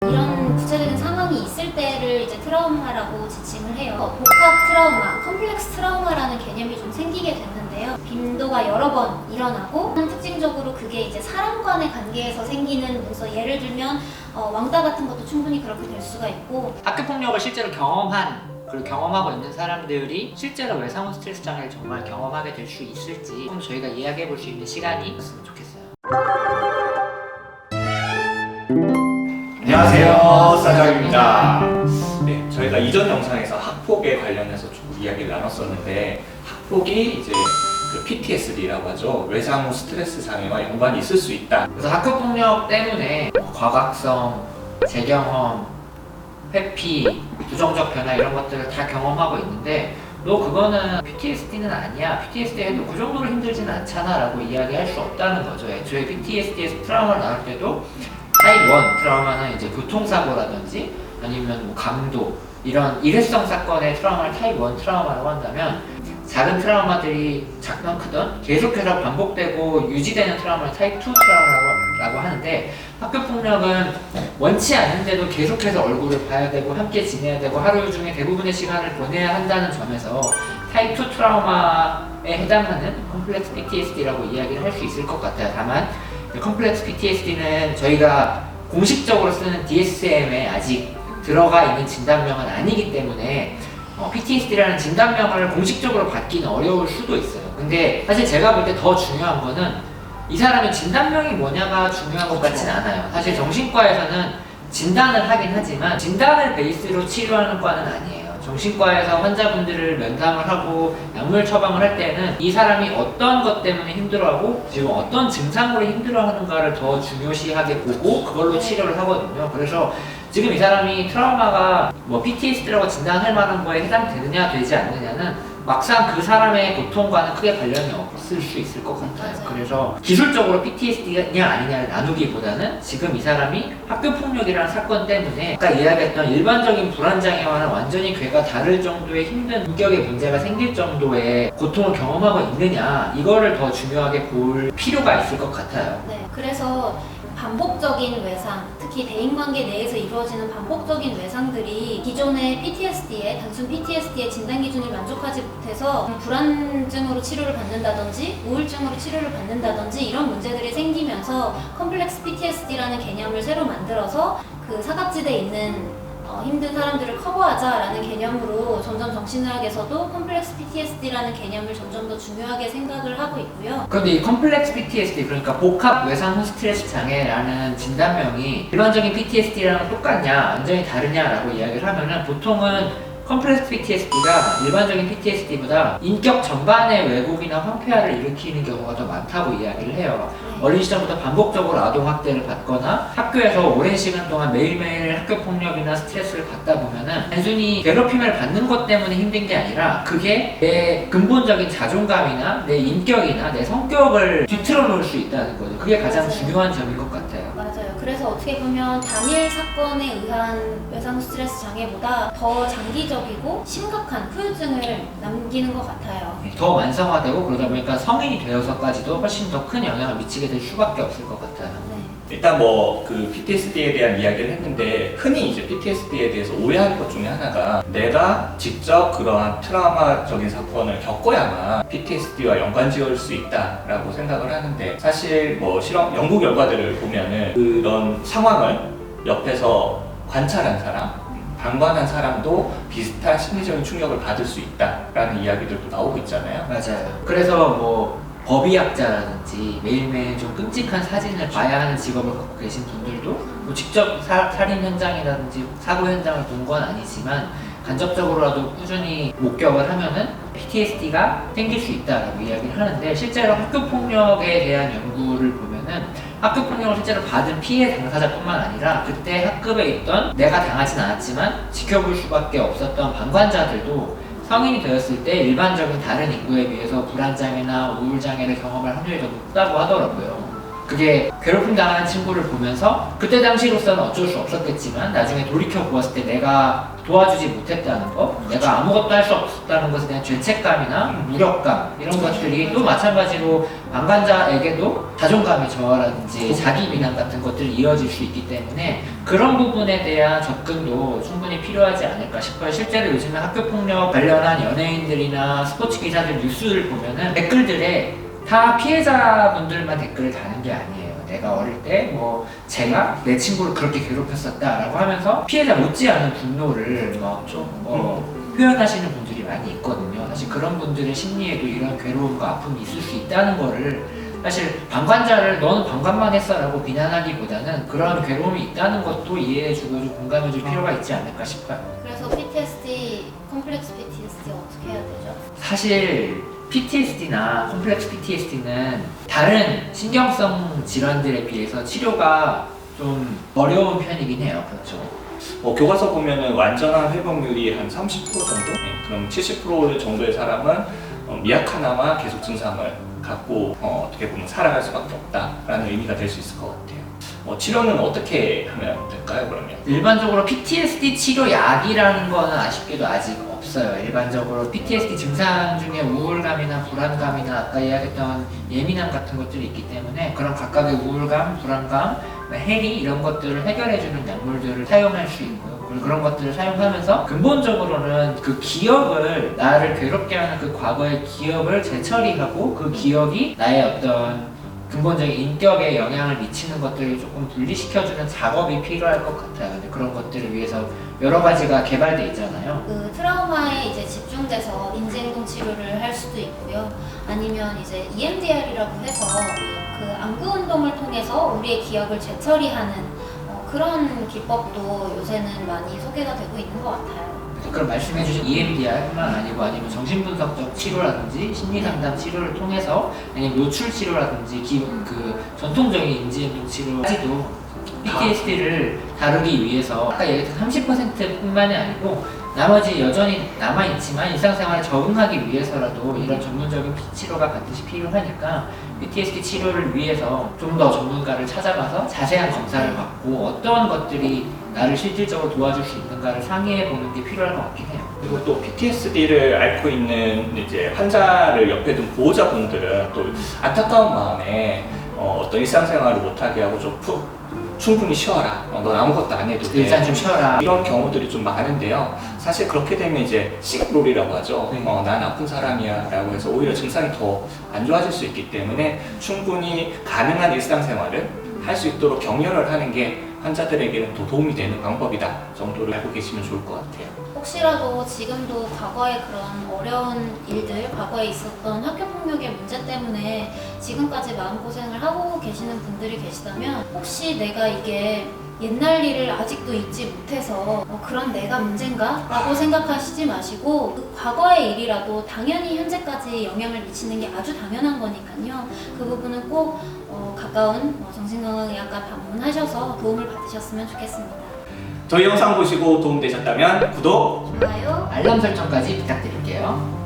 이런 구체적인 상황이 있을 때를 이제 트라우마라고 지칭을 해요. 복합 트라우마, 컴플렉스 트라우마라는 개념이 좀 생기게 됐는데요. 빈도가 여러 번 일어나고 특징적으로 그게 이제 사람 간의 관계에서 생기는 문서, 예를 들면 왕따 같은 것도 충분히 그렇게 될 수가 있고, 학교 폭력을 실제로 그리고 경험하고 있는 사람들이 실제로 외상후 스트레스 장애를 정말 경험하게 될 수 있을지 좀 저희가 이야기해 볼 수 있는 시간이 있었으면 좋겠어요. 안녕하세요, 사장입니다. 네, 저희가 이전 영상에서 학폭에 관련해서 좀 이야기를 나눴었는데, 학폭이 이제 그 PTSD라고 하죠. 외상후 스트레스 장애와 연관이 있을 수 있다. 그래서 학교 폭력 때문에 과각성, 재경험, 회피, 부정적 변화 이런 것들을 다 경험하고 있는데, 너 그거는 PTSD는 아니야, PTSD 해도 그 정도로 힘들진 않잖아 라고 이야기할 수 없다는 거죠. 애초에 PTSD에서 트라우마를 나눌 때도 타입 1 트라우마는 이제 교통사고라든지 아니면 뭐 강도, 이런 일회성 사건의 트라우마를 타입 1 트라우마라고 한다면, 작은 트라우마들이 작건 크던 계속해서 반복되고 유지되는 트라우마를 타입 2 트라우마라고 하는데, 학교폭력은 원치 않은데도 계속해서 얼굴을 봐야 되고 함께 지내야 되고 하루 중에 대부분의 시간을 보내야 한다는 점에서 타입 2 트라우마에 해당하는 컴플렉스 PTSD라고 이야기를 할 수 있을 것 같아요. 다만 컴플렉스 PTSD는 저희가 공식적으로 쓰는 DSM에 아직 들어가 있는 진단명은 아니기 때문에 PTSD라는 진단명을 공식적으로 받기는 어려울 수도 있어요. 근데 사실 제가 볼 때 더 중요한 거는 이 사람의 진단명이 뭐냐가 중요한 것 같진 않아요. 사실 정신과에서는 진단을 하긴 하지만 진단을 베이스로 치료하는 과는 아니에요. 정신과에서 환자분들을 면담을 하고 약물 처방을 할 때는 이 사람이 어떤 것 때문에 힘들어하고 지금 어떤 증상으로 힘들어하는가를 더 중요시하게 보고 그걸로 치료를 하거든요. 그래서 지금 이 사람이 트라우마가 뭐 PTSD라고 진단할 만한 거에 해당되느냐 되지 않느냐는 막상 그 사람의 고통과는 크게 관련이 없을 수 있을 것 같아요. 맞아요. 그래서 기술적으로 PTSD냐 아니냐를 나누기보다는 지금 이 사람이 학교폭력이라는 사건 때문에 아까 이야기했던 일반적인 불안장애와는 완전히 궤가 다를 정도의 힘든 인격의 문제가 생길 정도의 고통을 경험하고 있느냐, 이거를 더 중요하게 볼 필요가 있을 것 같아요. 네, 그래서 반복적인 외상, 특히 대인관계 내에서 이루어지는 반복적인 외상들이 기존의 PTSD에, 단순 PTSD의 진단 기준을 만족하지 못해서 불안증으로 치료를 받는다든지 우울증으로 치료를 받는다든지 이런 문제들이 생기면서 컴플렉스 PTSD라는 개념을 새로 만들어서 그 사각지대에 있는 힘든 사람들을 커버하자라는 개념으로 점점 정신의학에서도 컴플렉스 PTSD라는 개념을 점점 더 중요하게 생각을 하고 있고요. 그런데 이 컴플렉스 PTSD, 그러니까 복합 외상후 스트레스 장애라는 진단명이 일반적인 PTSD랑 똑같냐, 완전히 다르냐라고 이야기를 하면은 보통은 컴플렉스 PTSD가 일반적인 PTSD보다 인격 전반의 왜곡이나 황폐화를 일으키는 경우가 더 많다고 이야기를 해요. 어린 시절부터 반복적으로 아동학대를 받거나 학교에서 오랜 시간 동안 매일매일 학교폭력이나 스트레스를 받다 보면은 단순히 괴롭힘을 받는 것 때문에 힘든 게 아니라 그게 내 근본적인 자존감이나 내 인격이나 내 성격을 뒤틀어 놓을 수 있다는 거죠. 그게 가장 중요한 점인 것 같아요. 맞아요. 그래서 어떻게 보면 단일 사건에 의한 외상후 스트레스 장애보다 더 장기적이고 심각한 후유증을 남기는 것 같아요. 더 완성화되고 그러다 보니까 성인이 되어서까지도 훨씬 더 큰 영향을 미치게 될 수밖에 없을 것 같아요. 네. 일단 뭐 그 PTSD에 대한 이야기를 했는데, 흔히 이제 PTSD에 대해서 오해하는 것 중에 하나가 내가 직접 그러한 트라우마적인 사건을 겪어야만 PTSD와 연관지을 수 있다라고 생각을 하는데, 사실 뭐 실험 연구 결과들을 보면은 그런 상황을 옆에서 관찰한 사람, 방관한 사람도 비슷한 심리적인 충격을 받을 수 있다라는 이야기들도 나오고 있잖아요. 맞아요. 그래서 뭐 법의학자라든지 매일매일 좀 끔찍한 사진을 봐야 하는 직업을 갖고 계신 분들도 뭐 직접 살인 현장이라든지 사고 현장을 본 건 아니지만 간접적으로라도 꾸준히 목격을 하면은 PTSD가 생길 수 있다라고 이야기를 하는데, 실제로 학교폭력에 대한 연구를 보면은 학교폭력을 실제로 받은 피해 당사자뿐만 아니라 그때 학급에 있던, 내가 당하진 않았지만 지켜볼 수밖에 없었던 방관자들도 성인이 되었을 때 일반적인 다른 인구에 비해서 불안장애나 우울장애를 경험할 확률이 더 높다고 하더라고요. 그게 괴롭힘 당하는 친구를 보면서 그때 당시로서는 어쩔 수 없었겠지만 나중에 돌이켜 보았을 때 내가 도와주지 못했다는 거, 내가 아무것도 할 수 없었다는 것에 대한 죄책감이나 무력감 이런 것들이 또 마찬가지로 방관자에게도 자존감의 저하라든지 자기 비난 같은 것들이 이어질 수 있기 때문에 그런 부분에 대한 접근도 충분히 필요하지 않을까 싶어요. 실제로 요즘에 학교폭력 관련한 연예인들이나 스포츠 기사들 뉴스를 보면은 댓글들에 다 피해자분들만 댓글을 다는 게 아니에요. 내가 어릴 때 뭐 제가 내 친구를 그렇게 괴롭혔었다라고 하면서 피해자 못지않은 분노를 막 좀 표현하시는 분들이 많이 있거든요. 사실 그런 분들의 심리에도 이런 괴로움과 아픔이 있을 수 있다는 거를 사실 방관자를 너는 방관만 했어라고 비난하기보다는 그런 괴로움이 있다는 것도 이해해주고 좀 공감해줄 필요가 있지 않을까 싶어요. 그래서 PTSD, 컴플렉스 PTSD 어떻게 해야 되죠? 사실 PTSD나 컴플렉스 PTSD는 다른 신경성 질환들에 비해서 치료가 좀 어려운 편이긴 해요. 그렇죠. 교과서 보면은 완전한 회복률이 한 30% 정도? 그럼 70% 정도의 사람은 미약하나마 계속 증상을 갖고 어떻게 보면 살아갈 수밖에 없다라는 의미가 될 수 있을 것 같아요. 치료는 어떻게 하면 될까요, 그러면? 일반적으로 PTSD 치료 약이라는 거는 아쉽게도 아직 없어요. 일반적으로 PTSD 증상 중에 우울감이나 불안감이나 아까 이야기했던 예민함 같은 것들이 있기 때문에 그런 각각의 우울감, 불안감, 해리 이런 것들을 해결해주는 약물들을 사용할 수 있고요. 그리고 그런 것들을 사용하면서 근본적으로는 그 기억을 나를 괴롭게 하는 그 과거의 기억을 재처리하고 그 기억이 나의 어떤 근본적인 인격에 영향을 미치는 것들을 조금 분리시켜주는 작업이 필요할 것 같아요. 근데 그런 것들을 위해서 여러 가지가 개발돼 있잖아요. 그 트라우마에 이제 집중돼서 인지행동 치료를 할 수도 있고요. 아니면 이제 EMDR이라고 해서 그 안구 운동을 통해서 우리의 기억을 재처리하는 그런 기법도 요새는 많이 소개가 되고 있는 것 같아요. 그럼 말씀해주신 EMDR뿐만 아니고 아니면 정신분석적 치료라든지 심리상담 치료를 통해서 아니면 노출 치료라든지 그 전통적인 인지행동 치료까지도 PTSD를 다루기 위해서 아까 얘기했던 30%뿐만이 아니고 나머지 여전히 남아있지만 일상생활에 적응하기 위해서라도 이런 전문적인 치료가 반드시 필요하니까 PTSD 치료를 위해서 좀 더 전문가를 찾아가서 자세한 검사를 받고 어떤 것들이 나를 실질적으로 도와줄 수 있는가를 상의해 보는 게 필요할 것 같긴 해요. 그리고 또 PTSD를 앓고 있는 이제 환자를 옆에 둔 보호자분들은 또 안타까운 마음에 어떤 일상생활을 못하게 하고 좀 충분히 쉬어라. 넌 아무것도 안 해도 돼. 일단 좀 쉬어라. 이런 경우들이 좀 많은데요. 사실 그렇게 되면 이제 시그롤이라고 하죠. 네. 난 아픈 사람이야 라고 해서 오히려 증상이 더 안 좋아질 수 있기 때문에 충분히 가능한 일상생활을 할 수 있도록 격려를 하는 게 환자들에게는 더 도움이 되는 방법이다 정도를 알고 계시면 좋을 것 같아요. 혹시라도 지금도 과거의 그런 어려운 일들, 과거에 있었던 학교폭력의 문제 때문에 지금까지 마음고생을 하고 계시는 분들이 계시다면 혹시 내가 이게 옛날 일을 아직도 잊지 못해서 그런 내가 문제인가? 라고 생각하시지 마시고 그 과거의 일이라도 당연히 현재까지 영향을 미치는 게 아주 당연한 거니까요. 그 부분은 꼭 가까운 정신건강의학과 방문하셔서 도움을 받으셨으면 좋겠습니다. 저희 영상 보시고 도움되셨다면 구독, 좋아요. 알람 설정까지 부탁드릴게요.